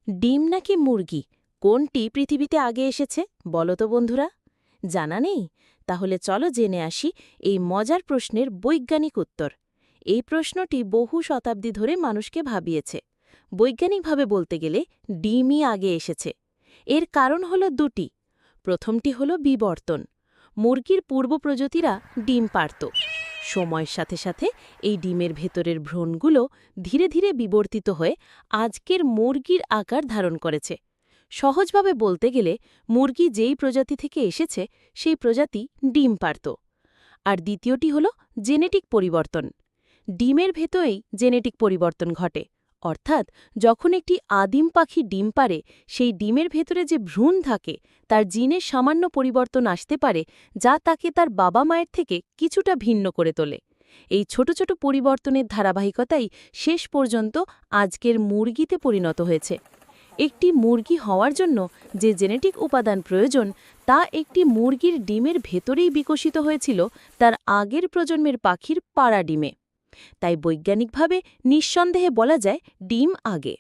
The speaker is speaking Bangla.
ডিম নাকি মুরগি, কোনটি পৃথিবীতে আগে এসেছে বলো তো বন্ধুরা? জানা নেই? তাহলে চলো জেনে আসি এই মজার প্রশ্নের বৈজ্ঞানিক উত্তর। এই প্রশ্নটি বহু শতাব্দী ধরে মানুষকে ভাবিয়েছে। বৈজ্ঞানিকভাবে বলতে গেলে ডিমই আগে এসেছে। এর কারণ হলো দুটি। প্রথমটি হলো বিবর্তন। মুরগির পূর্ব প্রজাতিরা ডিম পারত। সময়ের সাথে সাথে এই ডিমের ভেতরের ভ্রূণগুলো ধীরে ধীরে বিবর্তিত হয়ে আজকের মুরগির আকার ধারণ করেছে। সহজভাবে বলতে গেলে মুরগি যেই প্রজাতি থেকে এসেছে সেই প্রজাতি ডিম পারত। আর দ্বিতীয়টি হল জেনেটিক পরিবর্তন। ডিমের ভেতরেই জেনেটিক পরিবর্তন ঘটে, অর্থাৎ যখন একটি আদিম পাখি ডিম পারে সেই ডিমের ভেতরে যে ভ্রূণ থাকে তার জিনের সামান্য পরিবর্তন আসতে পারে, যা তাকে তার বাবা মায়ের থেকে কিছুটা ভিন্ন করে তোলে। এই ছোট ছোট পরিবর্তনের ধারাবাহিকতাই শেষ পর্যন্ত আজকের মুরগিতে পরিণত হয়েছে। একটি মুরগি হওয়ার জন্য যে জেনেটিক উপাদান প্রয়োজন তা একটি মুরগির ডিমের ভেতরেই বিকশিত হয়েছিল তার আগের প্রজন্মের পাখির পাড়া ডিমে। তাই বৈজ্ঞানিকভাবে নিঃসন্দেহে বলা যায় ডিম আগে।